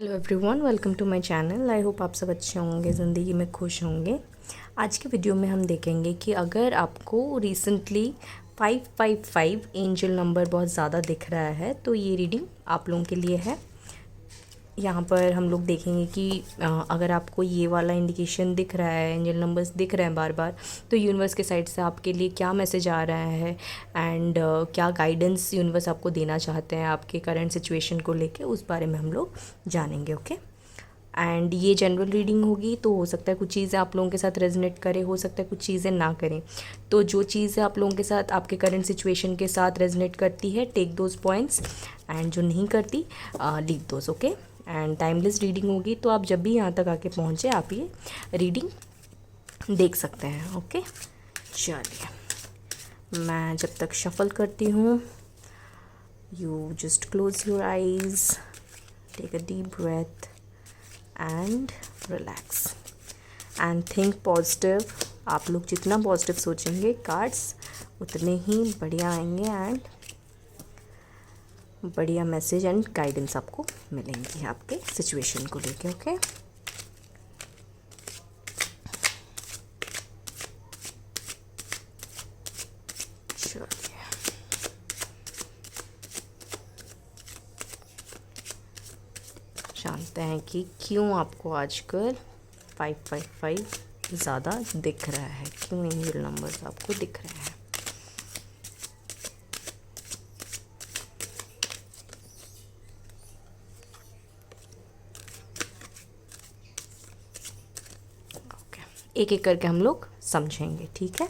Hello everyone, welcome to my channel. I hope आप सब अच्छे होंगे, ज़िंदगी में खुश होंगे। आज के वीडियो में हम देखेंगे कि अगर आपको रिसेंटली 555 एंजल नंबर बहुत ज़्यादा दिख रहा है तो ये रीडिंग आप लोगों के लिए है। यहाँ पर हम लोग देखेंगे कि अगर आपको ये वाला इंडिकेशन दिख रहा है, एंजल नंबर्स दिख रहे हैं बार बार, तो यूनिवर्स के साइड से आपके लिए क्या मैसेज आ रहा है एंड क्या गाइडेंस यूनिवर्स आपको देना चाहते हैं आपके करंट सिचुएशन को लेके, उस बारे में हम लोग जानेंगे। ओके, एंड ये जनरल रीडिंग होगी, तो हो सकता है कुछ चीज़ें आप लोगों के साथ रेजोनेट करे, हो सकता है कुछ चीज़ें ना करें। तो जो चीज़ें आप लोगों के साथ आपके करंट सिचुएशन के साथ रेजोनेट करती है, टेक दोज पॉइंट्स, एंड जो नहीं करती leave those. Okay, and timeless reading होगी, तो आप जब भी यहाँ तक आके पहुँचे आप ये रीडिंग देख सकते हैं। ओके, चलिए मैं जब तक शफल करती हूँ, you just close your eyes, take a deep breath and relax and think positive. आप लोग जितना पॉजिटिव सोचेंगे, कार्ड्स उतने ही बढ़िया आएंगे एंड बढ़िया मैसेज एंड गाइडेंस आपको मिलेंगी आपके सिचुएशन को लेके। ओके, चलिए जानते हैं कि क्यों आपको आजकल 555 ज़्यादा दिख रहा है, क्यों एंजल नंबर्स आपको दिख रहे हैं। ओके, एक एक करके हम लोग समझेंगे, ठीक है।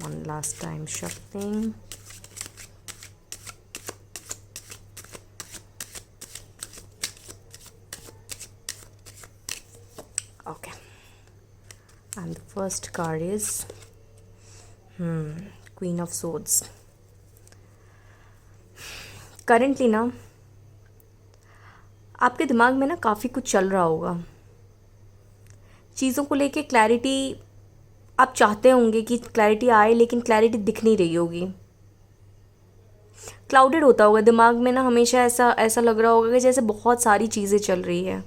One last time shuffling. Okay, and the first card is Queen of Swords। Currently ना आपके दिमाग में ना काफ़ी कुछ चल रहा होगा, चीज़ों को लेके क्लैरिटी आप चाहते होंगे कि क्लैरिटी आए, लेकिन क्लैरिटी दिख नहीं रही होगी, क्लाउडेड होता होगा दिमाग में ना, हमेशा ऐसा ऐसा लग रहा होगा कि जैसे बहुत सारी चीज़ें चल रही है।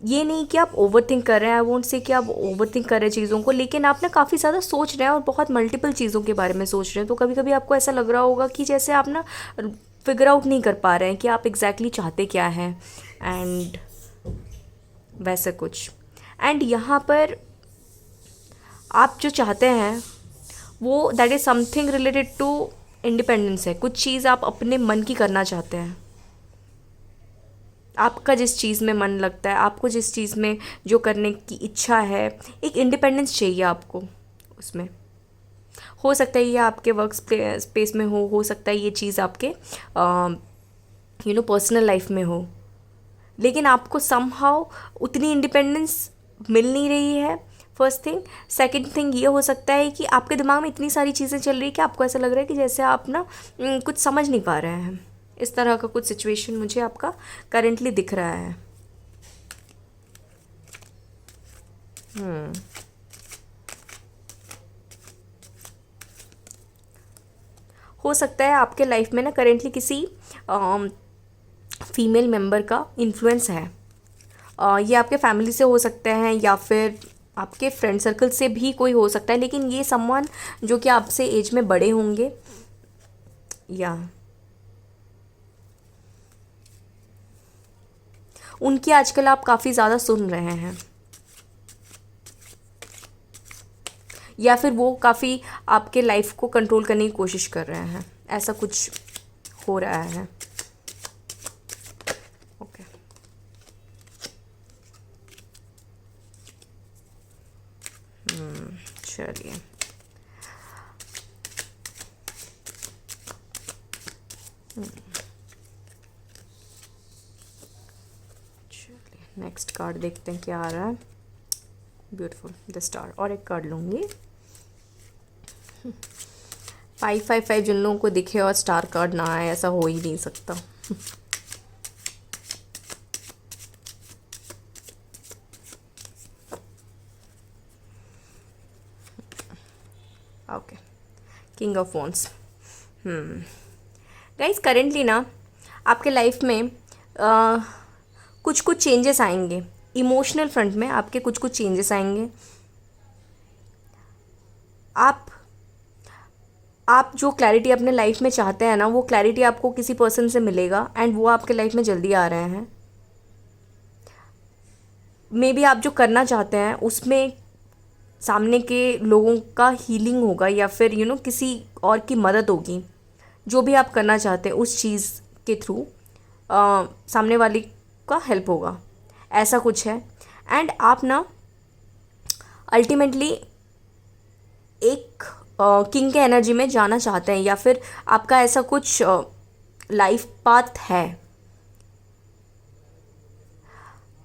ये नहीं कि आप ओवर थिंक कर रहे हैं, आई वोंट से कि आप ओवर थिंक कर रहे हैं चीज़ों को, लेकिन आप ना काफ़ी ज़्यादा सोच रहे हैं और बहुत मल्टीपल चीज़ों के बारे में सोच रहे हैं। तो कभी कभी आपको ऐसा लग रहा होगा कि जैसे आप ना फिगर आउट नहीं कर पा रहे हैं कि आप एग्जैक्टली चाहते क्या हैं, एंड वैसा कुछ। एंड यहाँ पर आप जो चाहते हैं वो that is something related to independence है। कुछ चीज़ आप अपने मन की करना चाहते हैं, आपका जिस चीज़ में मन लगता है, आपको जिस चीज़ में जो करने की इच्छा है, एक इंडिपेंडेंस चाहिए आपको उसमें। हो सकता है ये आपके वर्क स्पेस में हो सकता है ये चीज़ आपके पर्सनल लाइफ में हो, लेकिन आपको समहाउ उतनी इंडिपेंडेंस मिल नहीं रही है। First thing. सेकंड थिंग ये हो सकता है कि आपके दिमाग में इतनी सारी चीज़ें चल रही है कि आपको ऐसा लग रहा है कि जैसे आप ना कुछ समझ नहीं पा रहे हैं। इस तरह का कुछ सिचुएशन मुझे आपका करेंटली दिख रहा है। हो सकता है आपके लाइफ में ना करेंटली किसी फीमेल मेंबर का इन्फ्लुएंस है। ये आपके फैमिली से हो सकते हैं या फिर आपके फ्रेंड सर्कल से भी कोई हो सकता है, लेकिन ये समवन जो कि आपसे एज में बड़े होंगे, या उनकी आजकल आप काफ़ी ज़्यादा सुन रहे हैं, या फिर वो काफ़ी आपके लाइफ को कंट्रोल करने की कोशिश कर रहे हैं, ऐसा कुछ हो रहा है। ओके, चलिए नेक्स्ट कार्ड देखते हैं क्या आ रहा है। Beautiful, the star. और एक कार्ड लूँगी। 555 जिन लोगों को दिखे और स्टार कार्ड ना आए, ऐसा हो ही नहीं सकता। Okay, king of wands. Guys, currently ना आपके लाइफ में कुछ कुछ चेंजेस आएंगे इमोशनल फ्रंट में, आपके कुछ कुछ चेंजेस आएंगे। आप जो क्लैरिटी अपने लाइफ में चाहते हैं ना, वो क्लैरिटी आपको किसी पर्सन से मिलेगा एंड वो आपके लाइफ में जल्दी आ रहे हैं। मे बी आप जो करना चाहते हैं उसमें सामने के लोगों का हीलिंग होगा या फिर किसी और की मदद होगी। जो भी आप करना चाहते हैं उस चीज़ के थ्रू सामने वाली का हेल्प होगा, ऐसा कुछ है। एंड आप ना अल्टीमेटली एक किंग के एनर्जी में जाना चाहते हैं या फिर आपका ऐसा कुछ लाइफ पाथ है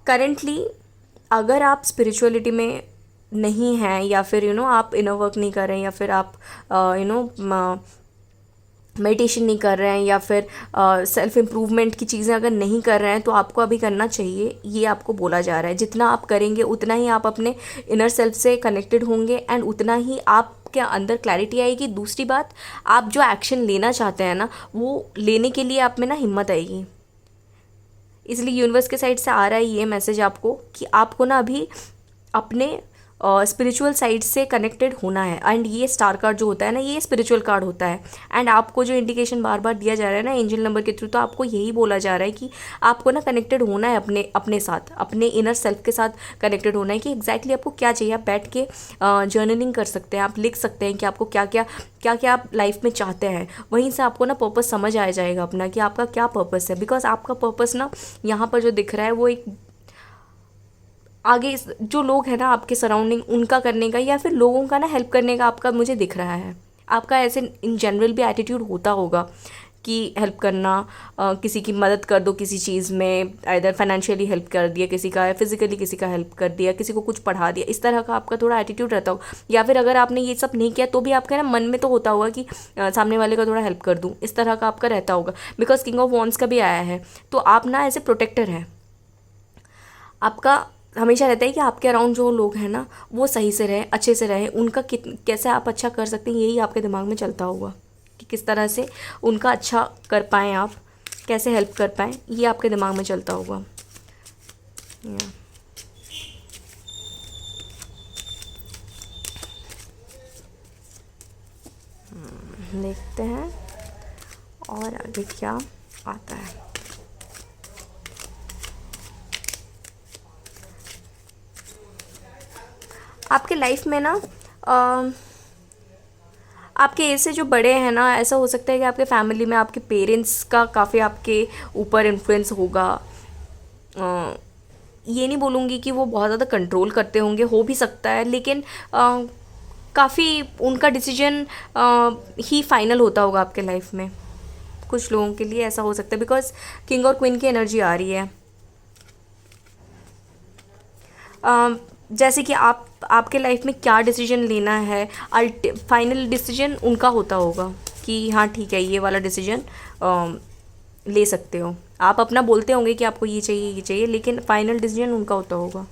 करेंटली। अगर आप स्पिरिचुअलिटी में नहीं हैं या फिर आप इनर वर्क नहीं कर रहे हैं या फिर आप मेडिटेशन नहीं कर रहे हैं या फिर सेल्फ इम्प्रूवमेंट की चीज़ें अगर नहीं कर रहे हैं, तो आपको अभी करना चाहिए। ये आपको बोला जा रहा है, जितना आप करेंगे उतना ही आप अपने इनर सेल्फ से कनेक्टेड होंगे एंड उतना ही आपके अंदर क्लैरिटी आएगी। दूसरी बात, आप जो एक्शन लेना चाहते हैं ना, वो लेने के लिए आप में ना हिम्मत आएगी। इसलिए यूनिवर्स के साइड से आ रहा है ये मैसेज आपको कि आपको ना अभी अपने स्पिरिचुअल साइड से कनेक्टेड होना है। एंड ये स्टार कार्ड जो होता है ना, ये स्पिरिचुअल कार्ड होता है। एंड आपको जो इंडिकेशन बार बार दिया जा रहा है ना एंजल नंबर के थ्रू, तो आपको यही बोला जा रहा है कि आपको ना कनेक्टेड होना है अपने साथ, अपने इनर सेल्फ के साथ कनेक्टेड होना है कि एग्जैक्टली आपको क्या चाहिए। आप बैठ के जर्नलिंग कर सकते हैं, आप लिख सकते हैं कि आपको क्या क्या आप लाइफ में चाहते हैं। वहीं से आपको ना पर्पस समझ आ जाएगा अपना कि आपका क्या पर्पस है। बिकॉज आपका पर्पस ना यहाँ पर जो दिख रहा है वो एक आगे जो लोग हैं ना आपके सराउंडिंग, उनका करने का या फिर लोगों का ना हेल्प करने का आपका मुझे दिख रहा है। आपका ऐसे इन जनरल भी एटीट्यूड होता होगा कि हेल्प करना, किसी की मदद कर दो किसी चीज़ में, आइदर फाइनेंशियली हेल्प कर दिया किसी का, फिजिकली किसी का हेल्प कर दिया, किसी को कुछ पढ़ा दिया, इस तरह का आपका थोड़ा एटीट्यूड रहता हो। या फिर अगर आपने ये सब नहीं किया तो भी आपका ना मन में तो होता होगा कि सामने वाले का थोड़ा हेल्प कर दूँ, इस तरह का आपका रहता होगा। बिकॉज किंग ऑफ वॉन्ड्स का भी आया है, तो आप ना ऐसे प्रोटेक्टर हैं। आपका हमेशा रहता है कि आपके अराउंड जो लोग हैं ना वो सही से रहे, अच्छे से रहे, उनका कैसे आप अच्छा कर सकते हैं, यही आपके दिमाग में चलता होगा कि किस तरह से उनका अच्छा कर पाएँ, आप कैसे हेल्प कर पाएँ, ये आपके दिमाग में चलता होगा। देखते हैं और आगे क्या आता है। आपके लाइफ में ना आपके एज से जो बड़े हैं ना, ऐसा हो सकता है कि आपके फैमिली में आपके पेरेंट्स का काफ़ी आपके ऊपर इन्फ्लुएंस होगा। ये नहीं बोलूँगी कि वो बहुत ज़्यादा कंट्रोल करते होंगे, हो भी सकता है, लेकिन काफ़ी उनका डिसीजन ही फाइनल होता होगा आपके लाइफ में। कुछ लोगों के लिए ऐसा हो सकता है बिकॉज किंग और क्वीन की एनर्जी आ रही है। जैसे कि आपके लाइफ में क्या डिसीजन लेना है, फाइनल डिसीजन उनका होता होगा कि हाँ ठीक है, ये वाला डिसीजन ले सकते हो। आप अपना बोलते होंगे कि आपको ये चाहिए, लेकिन फाइनल डिसीजन उनका होता होगा।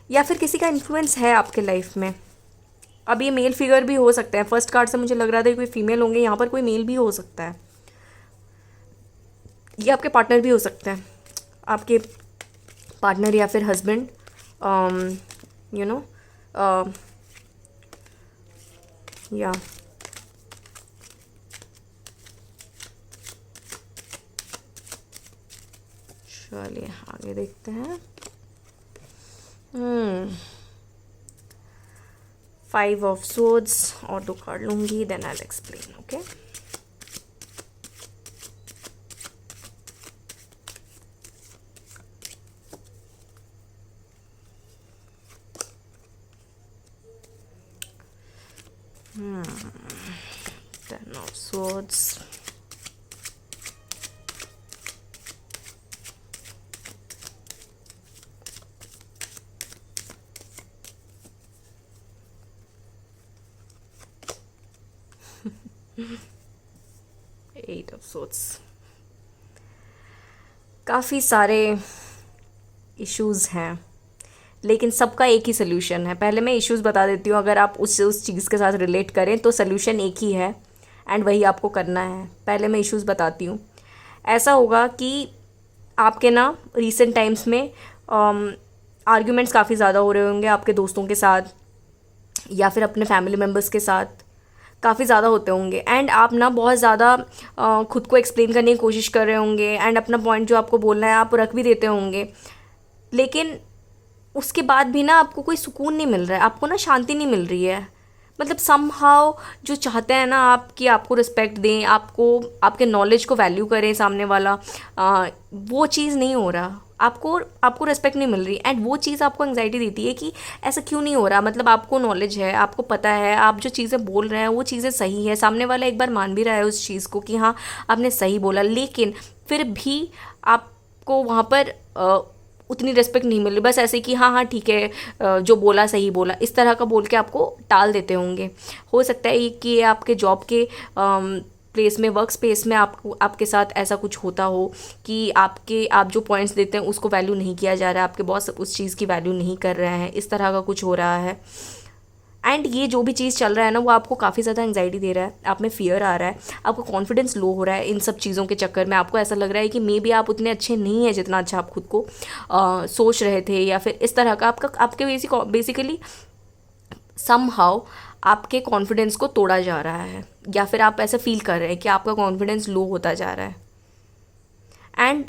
या फिर किसी का इन्फ्लुएंस है आपके लाइफ में। अब ये मेल फिगर भी हो सकते हैं, फर्स्ट कार्ड से मुझे लग रहा था कोई फीमेल होंगे, यहाँ पर कोई मेल भी हो सकता है। ये आपके पार्टनर भी हो सकते हैं, आपके पार्टनर या फिर हस्बैंड, यू नो या चलिए आगे देखते हैं। 5 ऑफ सोर्ड्स और 2 कार्ड लूँगी, then I will explain. Okay, Ten of Swords, Eight of Swords। काफ़ी सारे इश्यूज़ हैं लेकिन सबका एक ही सोल्यूशन है। पहले मैं इश्यूज़ बता देती हूँ, अगर आप उस चीज़ के साथ रिलेट करें तो सोल्यूशन एक ही है एंड वही आपको करना है। पहले मैं इश्यूज़ बताती हूँ। ऐसा होगा कि आपके ना रिसेंट टाइम्स में आर्ग्यूमेंट्स काफ़ी ज़्यादा हो रहे होंगे आपके दोस्तों के साथ या फिर अपने फैमिली मेम्बर्स के साथ, काफ़ी ज़्यादा होते होंगे एंड आप ना बहुत ज़्यादा खुद को एक्सप्लेन करने की कोशिश कर रहे होंगे एंड अपना पॉइंट जो आपको बोलना है आप रख भी देते होंगे, लेकिन उसके बाद भी ना आपको कोई सुकून नहीं मिल रहा है, आपको ना शांति नहीं मिल रही है। मतलब समहाउ जो चाहते हैं ना आप कि आपको रिस्पेक्ट दें, आपको आपके नॉलेज को वैल्यू करें सामने वाला, वो चीज़ नहीं हो रहा। आपको आपको रिस्पेक्ट नहीं मिल रही एंड वो चीज़ आपको एंग्जाइटी देती है कि ऐसा क्यों नहीं हो रहा। मतलब आपको नॉलेज है, आपको पता है, आप जो चीज़ें बोल रहे हैं वो चीज़ें सही है, सामने वाला एक बार मान भी रहा है उस चीज़ को कि हाँ आपने सही बोला, लेकिन फिर भी आपको वहाँ पर उतनी रिस्पेक्ट नहीं मिल रही। बस ऐसे कि हाँ हाँ ठीक है, जो बोला सही बोला, इस तरह का बोल के आपको टाल देते होंगे। हो सकता है कि ये आपके जॉब के प्लेस में, वर्क स्पेस में आपके साथ ऐसा कुछ होता हो कि आप जो पॉइंट्स देते हैं उसको वैल्यू नहीं किया जा रहा है, आपके बॉस उस चीज़ की वैल्यू नहीं कर रहे हैं, इस तरह का कुछ हो रहा है। एंड ये जो भी चीज़ चल रहा है ना वो आपको काफ़ी ज़्यादा एंग्जाइटी दे रहा है, आप में फियर आ रहा है, आपको कॉन्फिडेंस लो हो रहा है इन सब चीज़ों के चक्कर में। आपको ऐसा लग रहा है कि मे बी आप उतने अच्छे नहीं हैं जितना अच्छा आप खुद को सोच रहे थे, या फिर इस तरह का आपके बेसिकली समहाउ आपके कॉन्फिडेंस को तोड़ा जा रहा है, या फिर आप ऐसा फील कर रहे हैं कि आपका कॉन्फिडेंस लो होता जा रहा है। एंड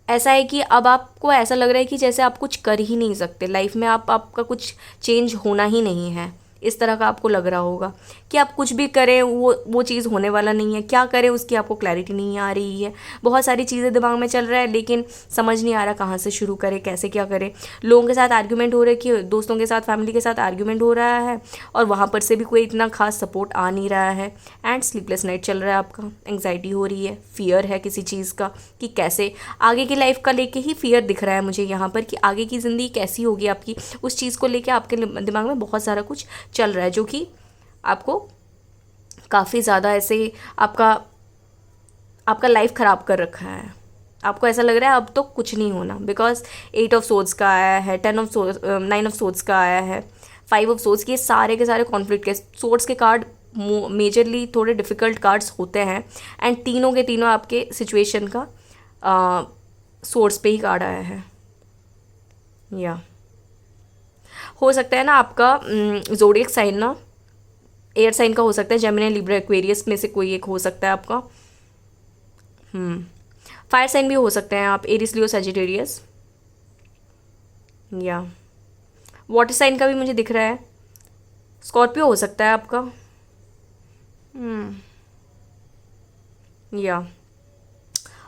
ऐसा है कि अब आपको ऐसा लग रहा है कि जैसे आप कुछ कर ही नहीं सकते लाइफ में, आपका कुछ चेंज होना ही नहीं है, इस तरह का आपको लग रहा होगा कि आप कुछ भी करें वो चीज़ होने वाला नहीं है। क्या करें उसकी आपको क्लैरिटी नहीं आ रही है, बहुत सारी चीज़ें दिमाग में चल रहा है लेकिन समझ नहीं आ रहा कहाँ से शुरू करें, कैसे क्या करें। लोगों के साथ आर्ग्यूमेंट हो रहा है, कि दोस्तों के साथ, फैमिली के साथ आर्ग्यूमेंट हो रहा है और वहाँ पर से भी कोई इतना खास सपोर्ट आ नहीं रहा है एंड स्लीपलेस नाइट चल रहा है आपका, एंग्जाइटी हो रही है, फियर है किसी चीज़ का कि कैसे आगे की लाइफ का लेके ही फियर दिख रहा है मुझे यहाँ पर कि आगे की ज़िंदगी कैसी होगी आपकी, उस चीज़ को लेके आपके दिमाग में बहुत सारा कुछ चल रहा है जो कि आपको काफ़ी ज़्यादा ऐसे आपका लाइफ ख़राब कर रखा है। आपको ऐसा लग रहा है अब तो कुछ नहीं होना, बिकॉज 8 ऑफ सोर्ड्स का आया है, 9 ऑफ सोर्ड्स का आया है, 5 ऑफ सोर्ड्स, ये सारे के सारे कॉन्फ्लिक्ट के सोर्ड्स के कार्ड मेजरली थोड़े डिफ़िकल्ट कार्ड्स होते हैं एंड तीनों के तीनों आपके सिचुएशन का सोर्स पे ही कार्ड आया है। या हो सकता है ना आपका ज़ोडिएक साइन ना एयर साइन का हो सकता है, जेमिनी, लिब्रा, एक्वेरियस में से कोई एक हो सकता है आपका। फायर साइन भी हो सकते हैं आप, एरिस, लियो, सजिटेरियस। या वाटर साइन का भी मुझे दिख रहा है, स्कॉर्पियो हो सकता है आपका। या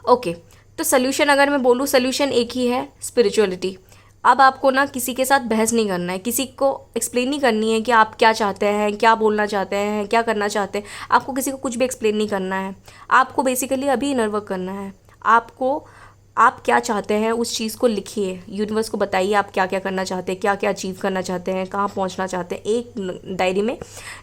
ओके, तो सोल्यूशन अगर मैं बोलूँ, सोल्यूशन एक ही है, स्पिरिचुअलिटी। अब आपको ना किसी के साथ बहस नहीं करना है, किसी को एक्सप्लेन नहीं करनी है कि आप क्या चाहते हैं, क्या बोलना चाहते हैं, क्या करना चाहते हैं। आपको किसी को कुछ भी एक्सप्लेन नहीं करना है, आपको बेसिकली अभी इनर वर्क करना है। आपको आप क्या चाहते हैं उस चीज़ को लिखिए, यूनिवर्स को बताइए आप क्या क्या करना चाहते हैं, क्या क्या अचीव करना चाहते हैं, कहाँ पहुँचना चाहते हैं, एक डायरी में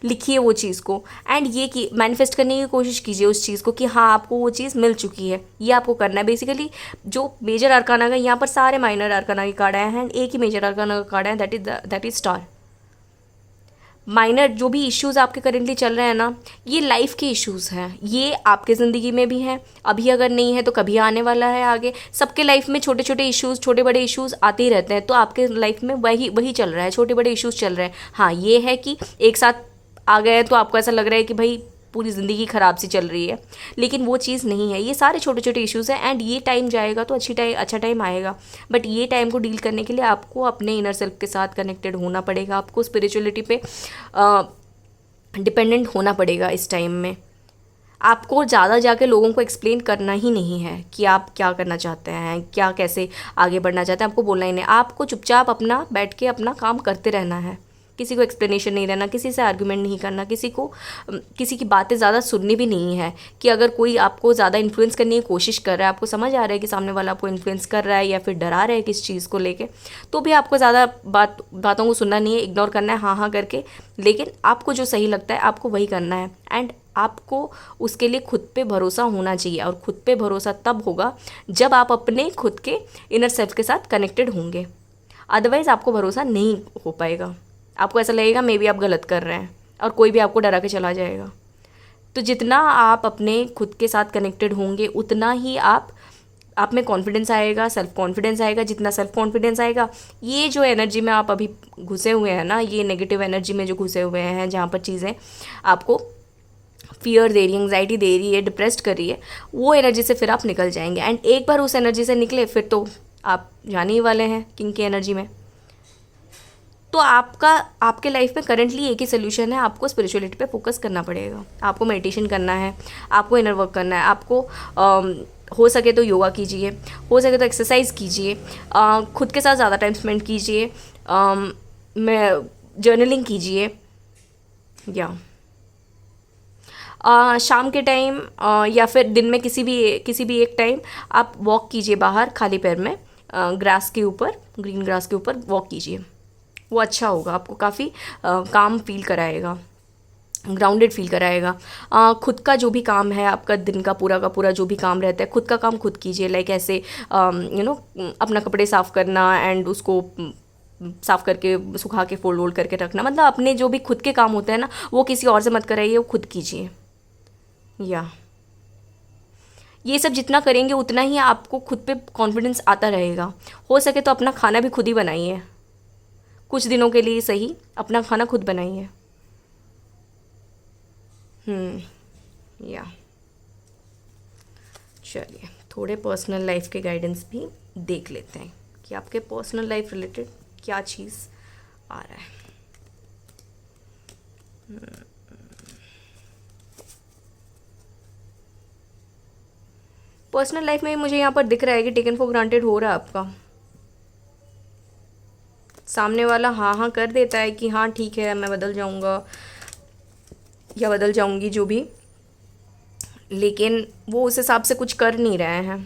लिखिए वो चीज़ को एंड ये कि मैनिफेस्ट करने की कोशिश कीजिए उस चीज़ को कि हाँ आपको वो चीज़ मिल चुकी है। ये आपको करना है। बेसिकली जो मेजर अरकाना का, यहाँ पर सारे माइनर अरकाना के कार्ड आए हैं, एक ही मेजर अरकाना का कार्ड है, दैट इज स्टार। माइनर जो भी इश्यूज़ आपके करेंटली चल रहे हैं ना, ये लाइफ के इश्यूज़ हैं, ये आपके ज़िंदगी में भी हैं, अभी अगर नहीं है तो कभी आने वाला है आगे। सबके लाइफ में छोटे छोटे इश्यूज़, छोटे बड़े इश्यूज़ आते ही रहते हैं, तो आपके लाइफ में वही चल रहा है, छोटे बड़े इश्यूज़ चल रहे हैं। हाँ ये है कि एक साथ आ गए तो आपको ऐसा लग रहा है कि भाई पूरी ज़िंदगी ख़राब सी चल रही है, लेकिन वो चीज़ नहीं है। ये सारे छोटे छोटे इश्यूज़ हैं एंड ये टाइम जाएगा तो अच्छा टाइम आएगा, बट ये टाइम को डील करने के लिए आपको अपने इनर सेल्फ के साथ कनेक्टेड होना पड़ेगा, आपको स्पिरिचुअलिटी पे डिपेंडेंट होना पड़ेगा। इस टाइम में आपको ज़्यादा जाके लोगों को एक्सप्लेन करना ही नहीं है कि आप क्या करना चाहते हैं, क्या कैसे आगे बढ़ना चाहते हैं, आपको बोलना ही नहीं। आपको चुपचाप अपना बैठ के अपना काम करते रहना है, किसी को एक्सप्लेनेशन नहीं देना, किसी से आर्गुमेंट नहीं करना, किसी की बातें ज़्यादा सुननी भी नहीं है। कि अगर कोई आपको ज़्यादा इन्फ्लुएंस करने की कोशिश कर रहा है, आपको समझ आ रहा है कि सामने वाला आपको इन्फ्लुएंस कर रहा है या फिर डरा रहा है किस चीज़ को लेके, तो भी आपको ज़्यादा बातों को सुनना नहीं है, इग्नोर करना है हाँ हाँ करके। लेकिन आपको जो सही लगता है आपको वही करना है एंड आपको उसके लिए खुद पे भरोसा होना चाहिए। और खुद पे भरोसा तब होगा जब आप अपने खुद के इनर सेल्फ के साथ कनेक्टेड होंगे। अदरवाइज़ आपको भरोसा नहीं हो पाएगा, आपको ऐसा लगेगा मे बी आप गलत कर रहे हैं और कोई भी आपको डरा के चला जाएगा। तो जितना आप अपने खुद के साथ कनेक्टेड होंगे उतना ही आप में कॉन्फिडेंस आएगा, सेल्फ कॉन्फिडेंस आएगा। जितना सेल्फ कॉन्फिडेंस आएगा, ये जो एनर्जी में आप अभी घुसे हुए हैं ना, ये नेगेटिव एनर्जी में जो घुसे हुए हैं, जहाँ पर चीज़ें आपको फियर दे रही है, एंग्जाइटी दे रही है, डिप्रेस्ड कर रही है, वो एनर्जी से फिर आप निकल जाएंगे। एंड एक बार उस एनर्जी से निकले फिर तो आप जाने ही वाले हैं किंग की एनर्जी में। तो आपके लाइफ में करेंटली एक ही सोल्यूशन है, आपको स्पिरिचुअलिटी पे फोकस करना पड़ेगा, आपको मेडिटेशन करना है, आपको इनर वर्क करना है, आपको हो सके तो योगा कीजिए, हो सके तो एक्सरसाइज कीजिए, खुद के साथ ज़्यादा टाइम स्पेंड कीजिए, जर्नलिंग कीजिए, या शाम के टाइम या फिर दिन में किसी भी एक टाइम आप वॉक कीजिए बाहर खाली पैर में, ग्रास के ऊपर, ग्रीन ग्रास के ऊपर वॉक कीजिए। वो अच्छा होगा, आपको काफ़ी काम फील कराएगा, ग्राउंडेड फील कराएगा। खुद का जो भी काम है, आपका दिन का पूरा जो भी काम रहता है, खुद का काम खुद कीजिए। लाइक ऐसे अपना कपड़े साफ़ करना एंड उसको साफ़ करके सुखा के फोल्ड करके रखना, मतलब अपने जो भी खुद के काम होते हैं ना, वो किसी और से मत कराइए, वो खुद कीजिए। या ये सब जितना करेंगे उतना ही आपको खुद पे कॉन्फिडेंस आता रहेगा। हो सके तो अपना खाना भी खुद ही बनाइए, कुछ दिनों के लिए सही अपना खाना खुद बनाइए। या चलिए थोड़े पर्सनल लाइफ के गाइडेंस भी देख लेते हैं कि आपके पर्सनल लाइफ रिलेटेड क्या चीज़ आ रहा है। पर्सनल लाइफ में मुझे यहाँ पर दिख रहा है कि टेकन फॉर ग्रांटेड हो रहा है आपका। सामने वाला हाँ कर देता है कि हाँ ठीक है, मैं बदल जाऊँगा या बदल जाऊँगी जो भी, लेकिन वो उस हिसाब से कुछ कर नहीं रहे हैं।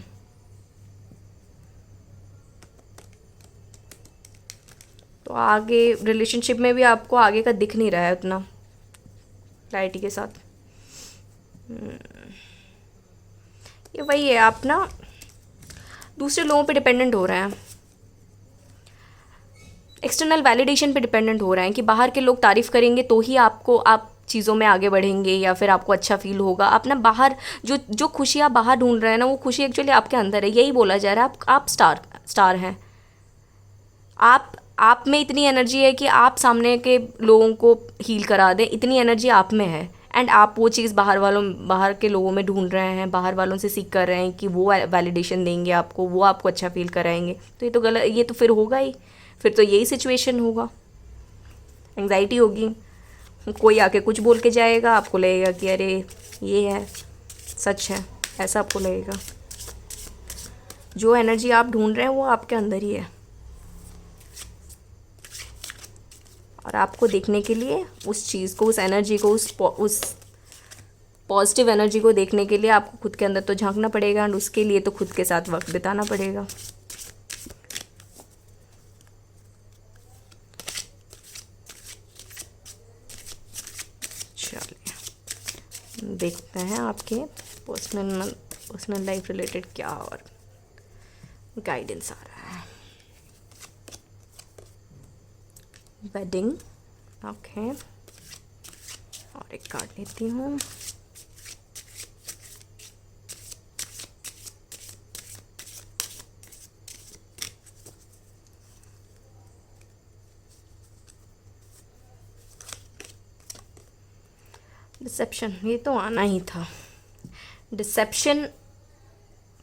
तो आगे रिलेशनशिप में भी आपको आगे का दिख नहीं रहा है उतना क्लैरिटी के साथ। ये वही है, आप ना दूसरे लोगों पे डिपेंडेंट हो रहे हैं, एक्सटर्नल वैलिडेशन पे डिपेंडेंट हो रहे हैं कि बाहर के लोग तारीफ़ करेंगे तो ही आप चीज़ों में आगे बढ़ेंगे या फिर आपको अच्छा फील होगा। आप ना बाहर जो खुशी आप बाहर ढूंढ रहे हैं ना, वो खुशी एक्चुअली आपके अंदर है। यही बोला जा रहा है, आप स्टार हैं। आप में इतनी एनर्जी है कि आप सामने के लोगों को हील करा दें, इतनी एनर्जी आप में है। एंड आप वो चीज़ बाहर के लोगों में ढूंढ रहे हैं, बाहर वालों से सीख कर रहे हैं कि वो वैलिडेशन देंगे आपको, वो आपको अच्छा फील कराएंगे। तो ये तो गलत, ये तो फिर होगा ही, फिर तो यही सिचुएशन होगा, एंग्जाइटी होगी। कोई आके कुछ बोल के जाएगा, आपको लगेगा कि अरे ये है, सच है, ऐसा आपको लगेगा। जो एनर्जी आप ढूंढ रहे हैं वो आपके अंदर ही है, और आपको देखने के लिए उस चीज़ को, उस एनर्जी को, उस पॉजिटिव एनर्जी को देखने के लिए आपको खुद के अंदर तो झांकना पड़ेगा, और उसके लिए तो खुद के साथ वक्त बिताना पड़ेगा। चलिए देखते हैं आपके पर्सनल लाइफ रिलेटेड क्या और गाइडेंस आ रहा है। वेडिंग, ओके, और एक कार्ड लेती हूँ। डिसेप्शन, ये तो आना ही था। डिसेप्शन,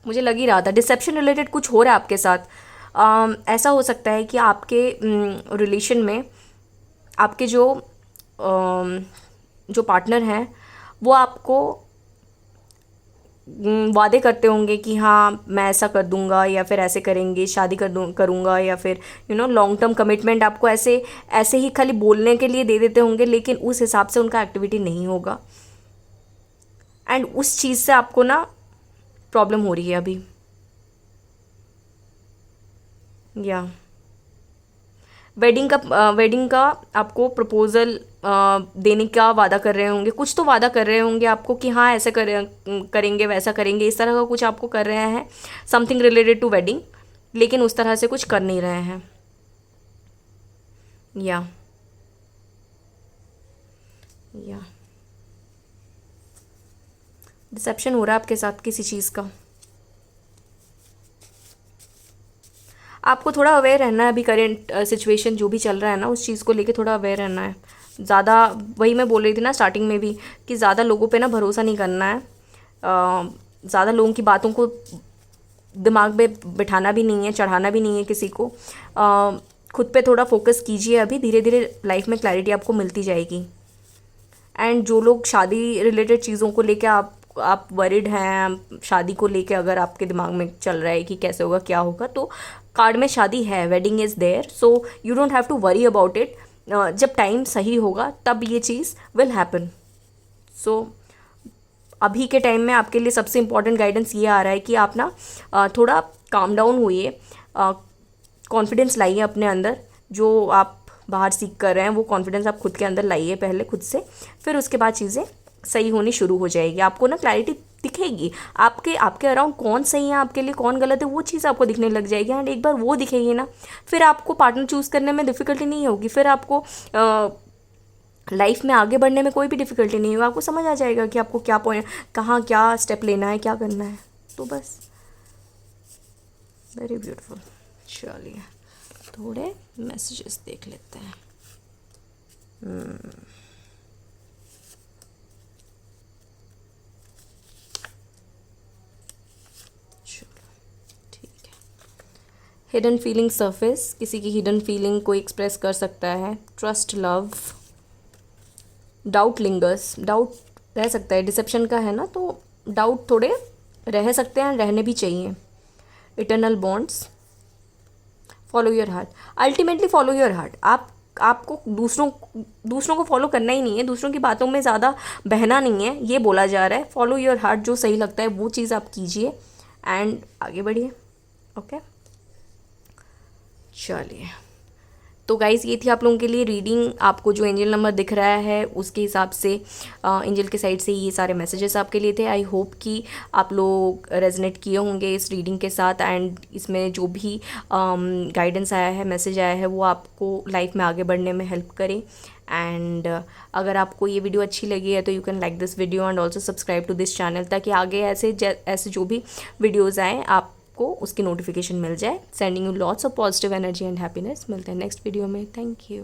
मुझे लग ही रहा था डिसेप्शन रिलेटेड कुछ हो रहा है आपके साथ। ऐसा हो सकता है कि आपके रिलेशन में आपके जो पार्टनर हैं वो आपको वादे करते होंगे कि हाँ मैं ऐसा कर दूंगा, या फिर ऐसे करेंगे, शादी करूंगा, या फिर लॉन्ग टर्म कमिटमेंट आपको ऐसे ही खाली बोलने के लिए दे देते होंगे, लेकिन उस हिसाब से उनका एक्टिविटी नहीं होगा। एंड उस चीज़ से आपको ना प्रॉब्लम हो रही है अभी। या वेडिंग का आपको प्रपोज़ल देने का वादा कर रहे होंगे, कुछ तो वादा कर रहे होंगे आपको कि हाँ ऐसे करेंगे, वैसा करेंगे, इस तरह का कुछ आपको कर रहे हैं, समथिंग रिलेटेड टू वेडिंग, लेकिन उस तरह से कुछ कर नहीं रहे हैं। या डिसेप्शन हो रहा है आपके साथ किसी चीज़ का। आपको थोड़ा अवेयर रहना है, अभी करेंट सिचुएशन जो भी चल रहा है ना, उस चीज़ को लेके थोड़ा अवेयर रहना है। ज़्यादा, वही मैं बोल रही थी ना स्टार्टिंग में भी, कि ज़्यादा लोगों पे ना भरोसा नहीं करना है। ज़्यादा लोगों की बातों को दिमाग में बिठाना भी नहीं है, चढ़ाना भी नहीं है किसी को। खुद पे थोड़ा फोकस कीजिए। अभी धीरे धीरे लाइफ में क्लैरिटी आपको मिलती जाएगी। एंड जो लोग शादी रिलेटेड चीज़ों को लेके आप वरिड हैं, शादी को लेके अगर आपके दिमाग में चल रहा है कि कैसे होगा क्या होगा, तो कार्ड में शादी है, wedding is there, so you don't have to worry about it. जब टाइम सही होगा तब ये चीज़ विल हैपन। सो अभी के टाइम में आपके लिए सबसे इम्पॉर्टेंट गाइडेंस ये आ रहा है कि आप ना थोड़ा काम डाउन होइए, कॉन्फिडेंस लाइए अपने अंदर। जो आप बाहर सीख कर रहे हैं वो कॉन्फिडेंस आप खुद के अंदर लाइए पहले, खुद से, फिर उसके बाद चीज़ें सही होनी शुरू हो जाएगी। आपको ना क्लैरिटी दिखेगी, आपके अराउंड कौन सही है आपके लिए, कौन गलत है, वो चीज़ आपको दिखने लग जाएगी। एंड एक बार वो दिखेगी ना, फिर आपको पार्टनर चूज़ करने में डिफ़िकल्टी नहीं होगी। फिर आपको लाइफ में आगे बढ़ने में कोई भी डिफ़िकल्टी नहीं होगी। आपको समझ आ जाएगा कि आपको क्या पॉइंट, कहाँ क्या स्टेप लेना है, क्या करना है। तो बस, वेरी ब्यूटीफुल। चलिए थोड़े मैसेजेस देख लेते हैं। ठीक है। हिडन फीलिंग सरफेस, किसी की हिडन फीलिंग को एक्सप्रेस कर सकता है। Trust, love, doubt lingers, doubt रह सकता है, डिसेप्शन का है ना, तो डाउट थोड़े रह सकते हैं, रहने भी चाहिए। Eternal bonds, follow your heart, ultimately follow your heart. आपको दूसरों को फॉलो करना ही नहीं है, दूसरों की बातों में ज़्यादा बहना नहीं है, ये बोला जा रहा है। फॉलो योर हार्ट, जो सही लगता है वो चीज़ आप कीजिए एंड आगे बढ़िए। ओके, चलिए। तो गाइज़ ये थी आप लोगों के लिए रीडिंग। आपको जो एंजल नंबर दिख रहा है उसके हिसाब से एंजल के साइड से ये सारे मैसेजेस आपके लिए थे। आई होप कि आप लोग रेजनेट किए होंगे इस रीडिंग के साथ, एंड इसमें जो भी गाइडेंस आया है, मैसेज आया है, वो आपको लाइफ में आगे बढ़ने में हेल्प करे। एंड अगर आपको ये वीडियो अच्छी लगी है तो you can like this video and also subscribe to this channel, ताकि आगे ऐसे जो भी वीडियोज़ आएँ आपको उसकी नोटिफिकेशन मिल जाए। Sending you lots of positive energy and happiness. मिलते हैं नेक्स्ट वीडियो में। Thank you.